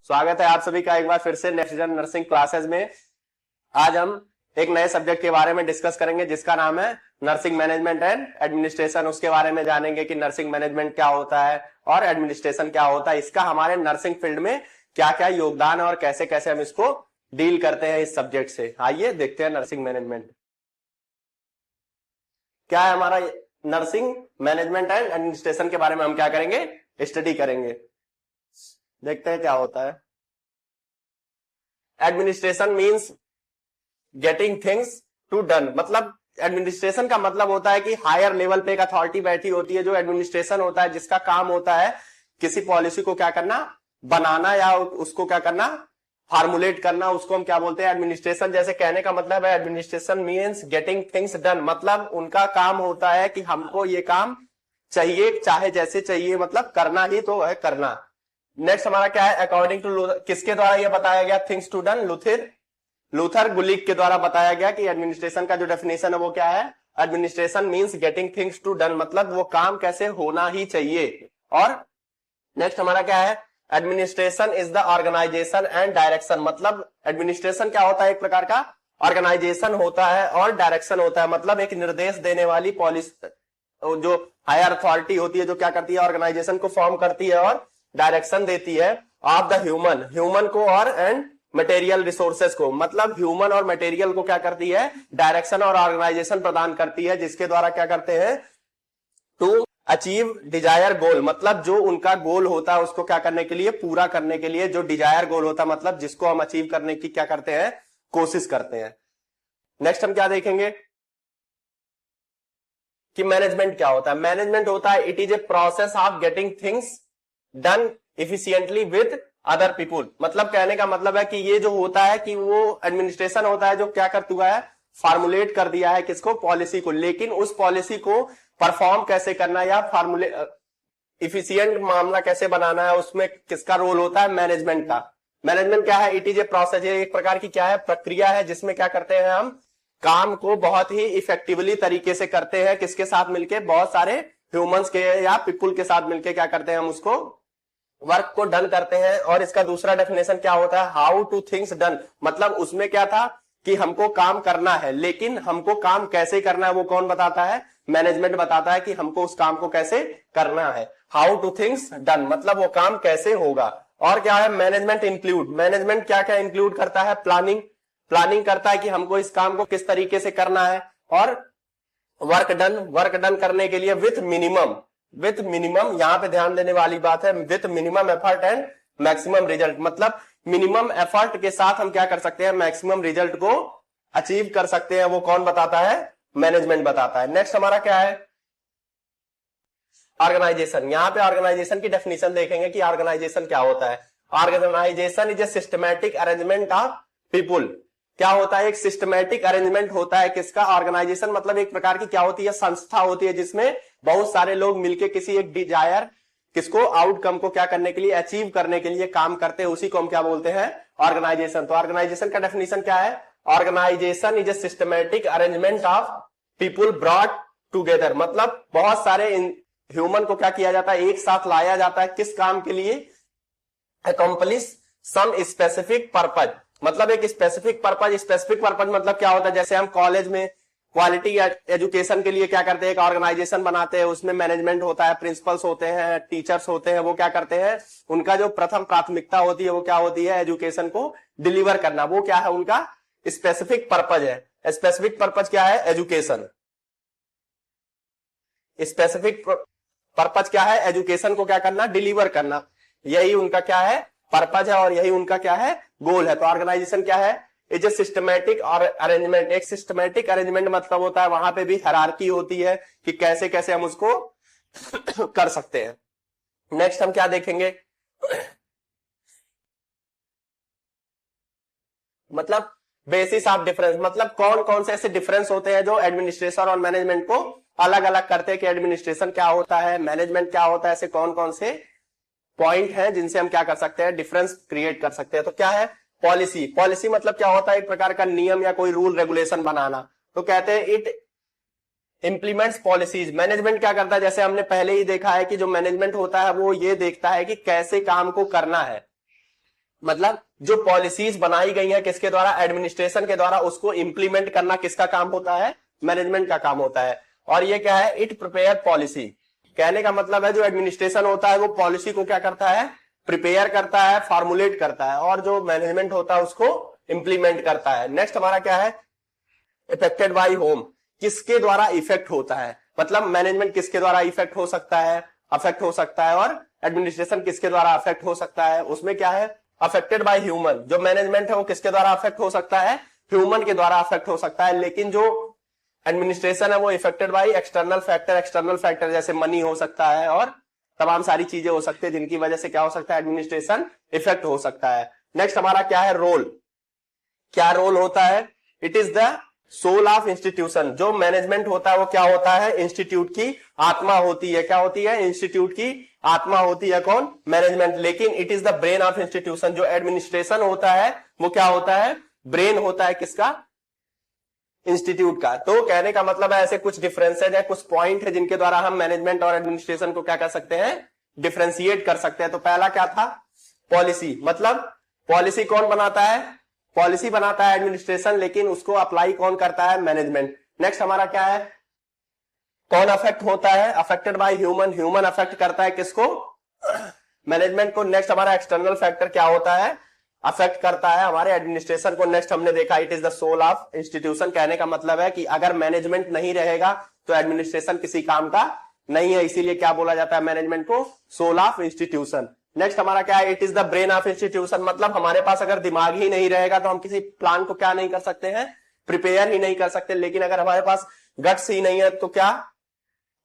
स्वागत है आप सभी का एक बार फिर से नेक्स्ट जन नर्सिंग क्लासेस में। आज हम एक नए सब्जेक्ट के बारे में डिस्कस करेंगे जिसका नाम है नर्सिंग मैनेजमेंट एंड एडमिनिस्ट्रेशन। उसके बारे में जानेंगे कि नर्सिंग मैनेजमेंट क्या होता है और एडमिनिस्ट्रेशन क्या होता है, इसका हमारे नर्सिंग फील्ड में क्या क्या योगदान है और कैसे कैसे हम इसको डील करते हैं इस सब्जेक्ट से। आइए देखते हैं नर्सिंग मैनेजमेंट क्या है। हमारा नर्सिंग मैनेजमेंट एंड एडमिनिस्ट्रेशन के बारे में हम क्या करेंगे, स्टडी करेंगे। देखते हैं क्या होता है। Administration means getting things to done, मतलब एडमिनिस्ट्रेशन का मतलब होता है कि हायर लेवल पे एक अथॉरिटी बैठी होती है जो एडमिनिस्ट्रेशन होता है, जिसका काम होता है किसी पॉलिसी को क्या करना, बनाना या उसको क्या करना, फार्मुलेट करना। उसको हम क्या बोलते हैं, एडमिनिस्ट्रेशन। जैसे कहने का मतलब है administration means getting things done, मतलब उनका काम होता है कि हमको ये काम चाहिए, चाहे जैसे चाहिए, मतलब करना ही तो है करना। नेक्स्ट हमारा क्या है, अकॉर्डिंग टू किसके द्वारा यह बताया गया थिंग्स टू डन, लूथर गुलिक के द्वारा बताया गया कि एडमिनिस्ट्रेशन का जो डेफिनेशन है वो क्या है, administration means getting things to done, मतलब वो काम कैसे होना ही चाहिए। और नेक्स्ट हमारा क्या है, administration is the organisation and direction, मतलब एडमिनिस्ट्रेशन क्या होता है, एक प्रकार का ऑर्गेनाइजेशन होता है और डायरेक्शन होता है, मतलब एक निर्देश देने वाली पॉलिसी जो हायर अथॉरिटी होती है जो क्या करती है, ऑर्गेनाइजेशन को फॉर्म करती है और डायरेक्शन देती है ऑफ द ह्यूमन को और एंड मटेरियल रिसोर्सेस को, मतलब ह्यूमन और मटेरियल को क्या करती है, डायरेक्शन और ऑर्गेनाइजेशन प्रदान करती है, जिसके द्वारा क्या करते हैं, टू अचीव डिजायर गोल, मतलब जो उनका गोल होता है उसको क्या करने के लिए, पूरा करने के लिए। जो डिजायर गोल होता है मतलब जिसको हम अचीव करने की क्या करते हैं, कोशिश करते हैं। नेक्स्ट हम क्या देखेंगे कि मैनेजमेंट क्या होता है। मैनेजमेंट होता है it is a process of getting things done efficiently with other people, मतलब कहने का मतलब है कि ये जो होता है कि वो एडमिनिस्ट्रेशन होता है जो क्या कर चुका है, फार्मुलेट कर दिया है किसको, पॉलिसी को, लेकिन उस पॉलिसी को परफॉर्म कैसे करना या इफिशियंट मामला कैसे बनाना है, उसमें किसका रोल होता है, मैनेजमेंट का। मैनेजमेंट क्या है, इट इज ए प्रोसेस, ये एक प्रकार की क्या है, प्रक्रिया है जिसमें क्या करते हैं हम काम को बहुत ही इफेक्टिवली तरीके से करते हैं, किसके साथ मिलके, बहुत सारे ह्यूमंस के या पीपुल के साथ मिलके क्या करते हैं, हम उसको वर्क को डन करते हैं। और इसका दूसरा डेफिनेशन क्या होता है, हाउ टू थिंग्स डन, मतलब उसमें क्या था कि हमको काम करना है, लेकिन हमको काम कैसे करना है वो कौन बताता है, मैनेजमेंट बताता है कि हमको उस काम को कैसे करना है। हाउ टू थिंग्स डन मतलब वो काम कैसे होगा। और क्या है, मैनेजमेंट इंक्लूड, मैनेजमेंट क्या क्या इंक्लूड करता है, प्लानिंग करता है कि हमको इस काम को किस तरीके से करना है। और वर्क डन करने के लिए विथ मिनिमम, यहां पे ध्यान देने वाली बात है, with minimum effort and maximum result, मतलब मिनिमम एफर्ट के साथ हम क्या कर सकते हैं, मैक्सिमम रिजल्ट को अचीव कर सकते हैं। वो कौन बताता है, मैनेजमेंट बताता है। नेक्स्ट हमारा क्या है, ऑर्गेनाइजेशन। यहां पे ऑर्गेनाइजेशन की डेफिनेशन देखेंगे कि ऑर्गेनाइजेशन क्या होता है। Organisation is a systematic arrangement of people, क्या होता है, एक सिस्टमैटिक अरेंजमेंट होता है किसका, ऑर्गेनाइजेशन, मतलब एक प्रकार की क्या होती है, संस्था होती है जिसमें बहुत सारे लोग मिलके किसी एक डिजायर किसको, आउटकम को क्या करने के लिए, अचीव करने के लिए काम करते हैं, उसी को हम क्या बोलते हैं, ऑर्गेनाइजेशन। तो ऑर्गेनाइजेशन का डेफिनेशन क्या है, organisation is a systematic arrangement of people brought together, मतलब बहुत सारे ह्यूमन को क्या किया जाता है, एक साथ लाया जाता है, किस काम के लिए, अकम्प्लिश सम स्पेसिफिक पर्पज, मतलब एक स्पेसिफिक पर्पज मतलब क्या होता है, जैसे हम कॉलेज में क्वालिटी एजुकेशन के लिए क्या करते हैं, एक ऑर्गेनाइजेशन बनाते हैं, उसमें मैनेजमेंट होता है, प्रिंसिपल्स होते हैं, टीचर्स होते हैं, वो क्या करते हैं, उनका जो प्रथम प्राथमिकता होती है वो क्या होती है, एजुकेशन को डिलीवर करना, वो क्या है, उनका स्पेसिफिक पर्पज है। स्पेसिफिक पर्पज क्या है, एजुकेशन। स्पेसिफिक पर्पज क्या है, एजुकेशन को क्या करना, डिलीवर करना, यही उनका क्या है, पर्पज है और यही उनका क्या है, गोल है। तो ऑर्गेनाइजेशन क्या है, इज ए सिस्टमैटिक और अरेंजमेंट, एक सिस्टमैटिक अरेंजमेंट मतलब होता है वहां पे भी हायरार्की होती है कि कैसे कैसे हम उसको कर सकते हैं। नेक्स्ट हम क्या देखेंगे, मतलब बेसिस ऑफ डिफरेंस, मतलब कौन कौन से ऐसे डिफरेंस होते हैं जो एडमिनिस्ट्रेशन और मैनेजमेंट को अलग अलग करते हैं, कि एडमिनिस्ट्रेशन क्या होता है, मैनेजमेंट क्या होता है, ऐसे कौन कौन से पॉइंट हैं जिनसे हम क्या कर सकते हैं, डिफरेंस क्रिएट कर सकते हैं। तो क्या है, पॉलिसी मतलब क्या होता है, एक प्रकार का नियम या कोई रूल रेगुलेशन बनाना। तो कहते हैं इट इंप्लीमेंट्स पॉलिसीज। मैनेजमेंट क्या करता है, जैसे हमने पहले ही देखा है कि जो मैनेजमेंट होता है वो ये देखता है कि कैसे काम को करना है, मतलब जो पॉलिसीज बनाई गई है किसके द्वारा, एडमिनिस्ट्रेशन के द्वारा, उसको इंप्लीमेंट करना किसका काम होता है, मैनेजमेंट का काम होता है। और ये क्या है, इट प्रिपेयर पॉलिसी, कहने का मतलब है जो एडमिनिस्ट्रेशन होता है वो पॉलिसी को क्या करता है, प्रिपेयर करता है, फॉर्मुलेट करता है, और जो मैनेजमेंट होता है उसको इंप्लीमेंट करता है। नेक्स्ट हमारा क्या है, इफेक्टेड बाय होम, किसके द्वारा इफेक्ट होता है, मतलब मैनेजमेंट किसके द्वारा इफेक्ट हो सकता है, अफेक्ट हो सकता है, और एडमिनिस्ट्रेशन किसके द्वारा अफेक्ट हो सकता है, उसमें क्या है, अफेक्टेड बाय ह्यूमन, जो मैनेजमेंट है वो किसके द्वारा अफेक्ट हो सकता है, ह्यूमन के द्वारा अफेक्ट हो सकता है। लेकिन जो एडमिनिस्ट्रेशन है वो affected by external factor, external factor जैसे मनी हो सकता है और तमाम सारी चीजें हो सकती है जिनकी वजह से क्या हो सकता है, एडमिनिस्ट्रेशन इफेक्ट हो सकता है। नेक्स्ट हमारा क्या है, रोल, क्या रोल होता है, it is the soul of institution, जो मैनेजमेंट होता है वो क्या होता है, इंस्टीट्यूट की आत्मा होती है, क्या होती है, इंस्टीट्यूट की आत्मा होती है, कौन, मैनेजमेंट। लेकिन it is the brain of institution, जो एडमिनिस्ट्रेशन होता है वो क्या होता है, ब्रेन होता है किसका, इंस्टीट्यूट का। तो कहने का मतलब है ऐसे कुछ डिफरेंसेज है, कुछ पॉइंट है जिनके द्वारा हम मैनेजमेंट और एडमिनिस्ट्रेशन को क्या कर सकते हैं, डिफरेंशिएट कर सकते हैं। तो पहला क्या था, पॉलिसी, मतलब पॉलिसी कौन बनाता है, पॉलिसी बनाता है एडमिनिस्ट्रेशन, लेकिन उसको अप्लाई कौन करता है, मैनेजमेंट। नेक्स्ट हमारा क्या है, कौन अफेक्ट होता है, affected by human, human affect करता है किसको, मैनेजमेंट को। नेक्स्ट हमारा एक्सटर्नल फैक्टर क्या होता है, अफेक्ट करता है हमारे एडमिनिस्ट्रेशन को। नेक्स्ट हमने देखा it is the soul of institution, कहने का मतलब है कि अगर मैनेजमेंट नहीं रहेगा तो एडमिनिस्ट्रेशन किसी काम का नहीं है, इसीलिए क्या बोला जाता है मैनेजमेंट को, सोल ऑफ इंस्टीट्यूशन। नेक्स्ट हमारा क्या है, it is the brain of institution, मतलब हमारे पास अगर दिमाग ही नहीं रहेगा तो हम किसी प्लान को क्या नहीं कर सकते हैं, प्रिपेयर ही नहीं कर सकते। लेकिन अगर हमारे पास गट्स ही नहीं है तो क्या,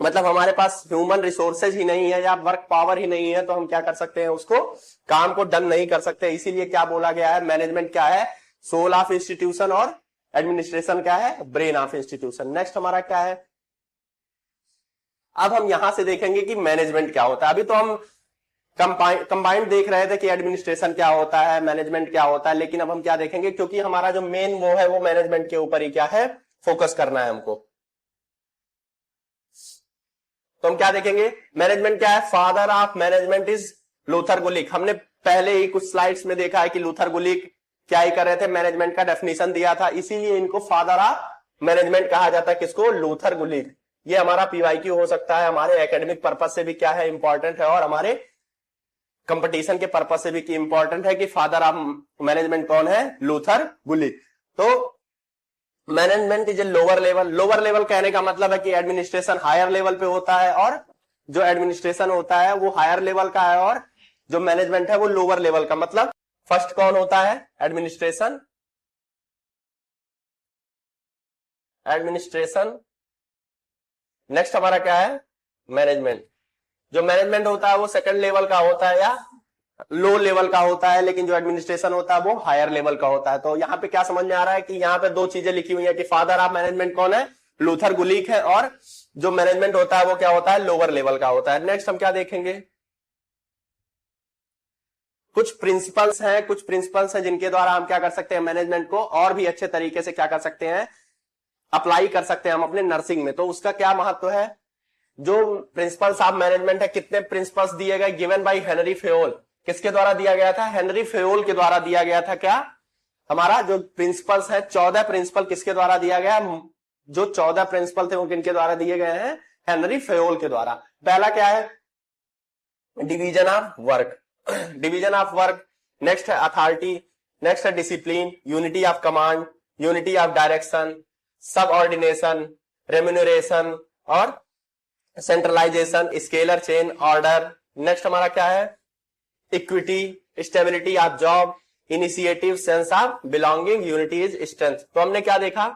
मतलब हमारे पास ह्यूमन रिसोर्सेज ही नहीं है या वर्क पावर ही नहीं है तो हम क्या कर सकते हैं, उसको काम को डन नहीं कर सकते। इसीलिए क्या बोला गया है, मैनेजमेंट क्या है, सोल ऑफ इंस्टीट्यूशन, और एडमिनिस्ट्रेशन क्या है, ब्रेन ऑफ इंस्टीट्यूशन। नेक्स्ट हमारा क्या है, अब हम यहां से देखेंगे कि मैनेजमेंट क्या होता है। अभी तो हम कंबाइंड देख रहे थे कि एडमिनिस्ट्रेशन क्या होता है, मैनेजमेंट क्या होता है, लेकिन अब हम क्या देखेंगे, क्योंकि हमारा जो मेन वो है वो मैनेजमेंट के ऊपर ही क्या है, फोकस करना है हमको। तो हम क्या देखेंगे, मैनेजमेंट क्या है, father of management is Luther Gulick. हमने पहले ही कुछ स्लाइड्स में देखा है कि लूथर गुलिक क्या ही कर रहे थे, मैनेजमेंट का डेफिनेशन दिया था, इसीलिए इनको फादर ऑफ मैनेजमेंट कहा जाता है, किसको, लूथर गुलिक। ये हमारा पीवाईक्यू हो सकता है, हमारे एकेडमिक पर्पज से भी क्या है, इंपॉर्टेंट है, और हमारे कंपटीशन के पर्पज से भी इंपॉर्टेंट है कि फादर ऑफ मैनेजमेंट कौन है, लूथर गुलिक। तो management is a lower level, lower level कहने का मतलब है कि एडमिनिस्ट्रेशन हायर लेवल पे होता है, और जो एडमिनिस्ट्रेशन होता है वो हायर लेवल का है, और जो मैनेजमेंट है वो लोअर लेवल का। मतलब फर्स्ट कौन होता है, एडमिनिस्ट्रेशन, एडमिनिस्ट्रेशन। नेक्स्ट हमारा क्या है, मैनेजमेंट। जो मैनेजमेंट होता है वो सेकंड लेवल का होता है या लो लेवल का होता है, लेकिन जो एडमिनिस्ट्रेशन होता है वो हायर लेवल का होता है। तो यहाँ पे क्या समझ में आ रहा है कि यहाँ पे दो चीजें लिखी हुई है कि फादर ऑफ मैनेजमेंट कौन है, लूथर गुलिक है, और जो मैनेजमेंट होता है वो क्या होता है, लोअर लेवल का होता है। नेक्स्ट हम क्या देखेंगे, कुछ प्रिंसिपल्स हैं जिनके द्वारा हम क्या कर सकते हैं, मैनेजमेंट को और भी अच्छे तरीके से क्या कर सकते हैं, अप्लाई कर सकते हैं हम अपने नर्सिंग में। तो उसका क्या महत्व है, जो प्रिंसिपल्स ऑफ मैनेजमेंट है, कितने प्रिंसिपल्स दिए गए, गिवन बाय हेनरी फेयोल। किसके द्वारा दिया गया था, हेनरी फेयोल के द्वारा दिया गया था। क्या हमारा जो प्रिंसिपल्स है, 14 प्रिंसिपल किसके द्वारा दिया गया, जो 14 प्रिंसिपल थे वो किनके द्वारा दिए गए हैं, हेनरी फेयोल के द्वारा। पहला क्या है, division of work, division of work. Next है अथॉरिटी, नेक्स्ट है discipline, unity of command, unity of direction, subordination, remuneration और centralisation, scalar chain, order. Next हमारा क्या है, equity, stability of job, initiative, sense of belonging, unity is strength. तो हमने क्या देखा,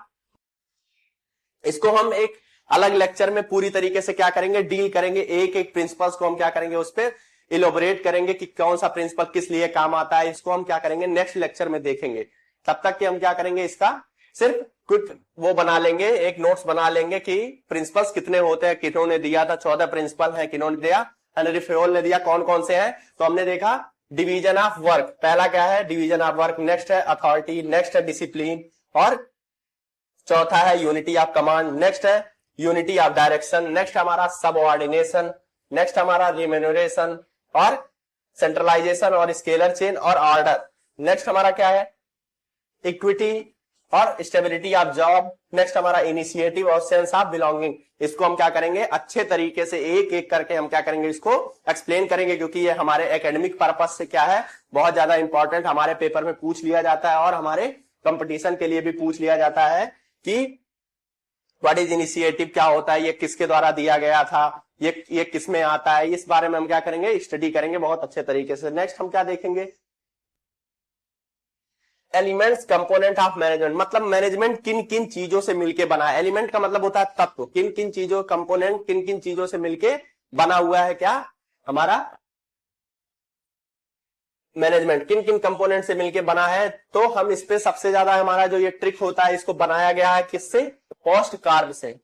इसको हम एक अलग लेक्चर में पूरी तरीके से क्या करेंगे, डील करेंगे, एक एक प्रिंसिपल्स को हम क्या करेंगे, उस पर इलोबरेट करेंगे कि कौन सा प्रिंसिपल किस लिए काम आता है। इसको हम क्या करेंगे, नेक्स्ट लेक्चर में देखेंगे। तब तक कि हम क्या करेंगे, इसका सिर्फ कुछ वो बना लेंगे, एक नोट्स बना लेंगे कि प्रिंसिपल्स कितने होते हैं, किन्होंने दिया था, 14 प्रिंसिपल है, किन्होंने दिया, हेनरी फेयोल ने दिया, कौन कौन से हैं। तो हमने देखा डिवीजन ऑफ वर्क, पहला क्या है, डिवीजन ऑफ वर्क। नेक्स्ट है अथॉरिटी, नेक्स्ट है डिसिप्लिन, और चौथा है यूनिटी ऑफ कमांड, नेक्स्ट है यूनिटी ऑफ डायरेक्शन, नेक्स्ट हमारा सबऑर्डिनेशन, नेक्स्ट हमारा रिम्यूनरेशन और सेंट्रलाइजेशन और स्केलर चेन और ऑर्डर। नेक्स्ट हमारा क्या है, इक्विटी और स्टेबिलिटी ऑफ जॉब। नेक्स्ट हमारा इनिशिएटिव और सेंस ऑफ बिलोंगिंग। इसको हम क्या करेंगे, अच्छे तरीके से एक एक करके हम क्या करेंगे, इसको एक्सप्लेन करेंगे, क्योंकि ये हमारे एकेडमिक पर्पस से क्या है, बहुत ज्यादा इंपॉर्टेंट, हमारे पेपर में पूछ लिया जाता है और हमारे कंपटीशन के लिए भी पूछ लिया जाता है कि व्हाट इज इनिशिएटिव, क्या होता है, ये किसके द्वारा दिया गया था, ये किस में आता है, इस बारे में हम क्या करेंगे, स्टडी करेंगे बहुत अच्छे तरीके से। नेक्स्ट हम क्या देखेंगे, एलिमेंट्स कंपोनेंट ऑफ मैनेजमेंट। मतलब मैनेजमेंट किन किन चीजों से मिलके बना है। एलिमेंट का मतलब होता है तत्व, किन किन चीजों, कंपोनेंट किन किन चीजों से मिलके बना हुआ है, क्या हमारा मैनेजमेंट किन किन कंपोनेंट से मिलके बना है। तो हम इस पे सबसे ज्यादा हमारा जो ये ट्रिक होता है, इसको बनाया गया है किससे, पोस्ट कार्ब से।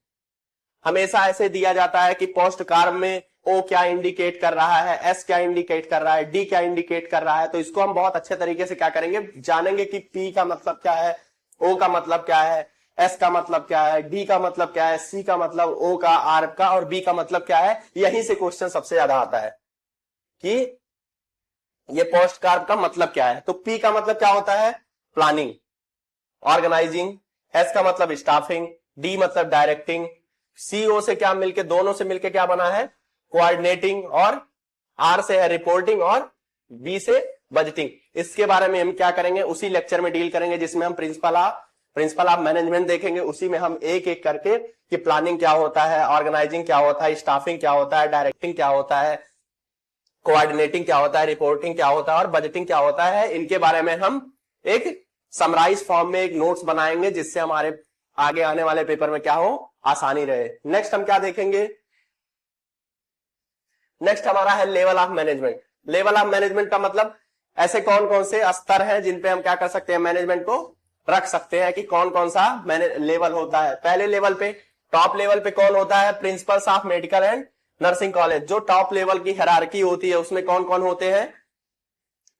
हमेशा ऐसे दिया जाता है कि पोस्ट कार्ब में ओ क्या इंडिकेट कर रहा है, एस क्या इंडिकेट कर रहा है, डी क्या इंडिकेट कर रहा है। तो इसको हम बहुत अच्छे तरीके से क्या करेंगे, जानेंगे कि पी का मतलब क्या है, ओ का मतलब क्या है, एस का मतलब क्या है, डी का मतलब क्या है, सी का मतलब ओ का, आर का, और बी का मतलब क्या है। यहीं से क्वेश्चन सबसे ज्यादा आता है कि ये पोस्ट कार्ब का मतलब क्या है। तो पी का मतलब क्या होता है, प्लानिंग, ऑर्गेनाइजिंग। एस का मतलब स्टाफिंग, डी मतलब डायरेक्टिंग, सीओ से क्या मिलके, दोनों से मिलके क्या बना है, कोऑर्डिनेटिंग, और आर से है रिपोर्टिंग, और बी से बजटिंग। इसके बारे में हम क्या करेंगे, उसी लेक्चर में डील करेंगे जिसमें हम प्रिंसिपल ऑफ मैनेजमेंट देखेंगे। उसी में हम एक एक करके कि प्लानिंग क्या होता है, ऑर्गेनाइजिंग क्या होता है, स्टाफिंग क्या होता है, डायरेक्टिंग क्या होता है, कोऑर्डिनेटिंग क्या होता है, रिपोर्टिंग क्या होता है और बजटिंग क्या होता है, इनके बारे में हम एक समराइज फॉर्म में एक नोट्स बनाएंगे, जिससे हमारे आगे आने वाले पेपर में क्या हो, आसानी रहे। नेक्स्ट हम क्या देखेंगे, नेक्स्ट हमारा है level of management. Level of management का मतलब ऐसे कौन कौन से स्तर हैं जिन पे हम क्या कर सकते हैं, मैनेजमेंट को रख सकते हैं, कि कौन कौन सा लेवल होता है। पहले लेवल पे, टॉप लेवल पे कौन होता है, principles of medical and nursing college. जो टॉप लेवल की हायरार्की होती है उसमें कौन कौन होते हैं,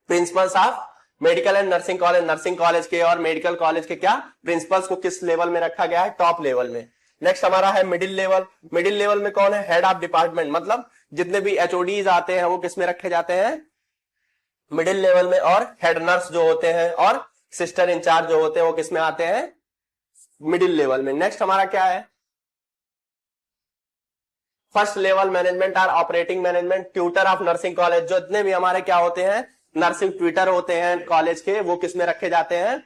principles of medical and nursing college. Nursing college के और मेडिकल कॉलेज के क्या प्रिंसिपल्स को किस लेवल में रखा गया है, टॉप लेवल में। नेक्स्ट हमारा है मिडिल लेवल। मिडिल लेवल में कौन है, हेड ऑफ डिपार्टमेंट। मतलब जितने भी एचओडीज आते हैं वो किस में रखे जाते हैं, मिडिल लेवल में। और हेड नर्स जो होते हैं और सिस्टर इंचार्ज जो होते हैं वो किस में आते हैं, मिडिल लेवल में। नेक्स्ट हमारा क्या है, फर्स्ट लेवल मैनेजमेंट और operating management. Tutor of nursing college, जो जितने भी हमारे क्या होते हैं, नर्सिंग ट्यूटर होते हैं कॉलेज के, वो किस में रखे जाते हैं,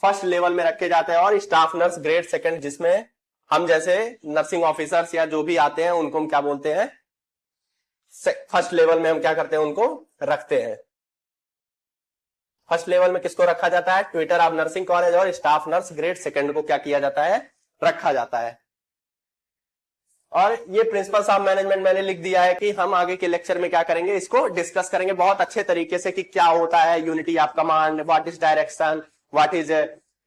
फर्स्ट लेवल में रखे जाते हैं। और स्टाफ नर्स ग्रेड सेकंड, जिसमें हम जैसे नर्सिंग ऑफिसर्स या जो भी आते हैं उनको हम क्या बोलते हैं, फर्स्ट लेवल में हम क्या करते हैं, उनको रखते हैं। फर्स्ट लेवल में किसको रखा जाता है, ट्यूटर ऑफ नर्सिंग कॉलेज और स्टाफ नर्स ग्रेड सेकंड को क्या किया जाता है, रखा जाता है। और ये प्रिंसिपल्स ऑफ मैनेजमेंट मैंने लिख दिया है कि हम आगे के लेक्चर में क्या करेंगे, इसको डिस्कस करेंगे बहुत अच्छे तरीके से कि क्या होता है unity of command, what is direction, what is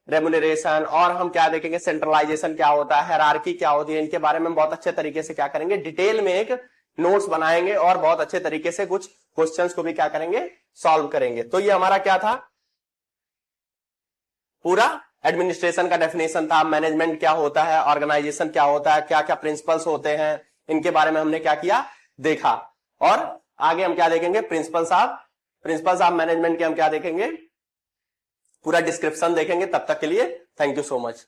remuneration, और हम क्या देखेंगे सेंट्रलाइजेशन क्या होता है, हायरार्की क्या होती है। इनके बारे में बहुत अच्छे तरीके से क्या करेंगे, डिटेल में एक नोट्स बनाएंगे और बहुत अच्छे तरीके से कुछ क्वेश्चंस को भी क्या करेंगे, सॉल्व करेंगे। तो ये हमारा क्या था, पूरा एडमिनिस्ट्रेशन का डेफिनेशन था, मैनेजमेंट क्या होता है, ऑर्गेनाइजेशन क्या होता है, क्या क्या प्रिंसिपल्स होते हैं, इनके बारे में हमने क्या किया, देखा। और आगे हम क्या देखेंगे, प्रिंसिपल्स ऑफ मैनेजमेंट के हम क्या देखेंगे, पूरा डिस्क्रिप्शन देखेंगे। तब तक के लिए थैंक यू सो मच।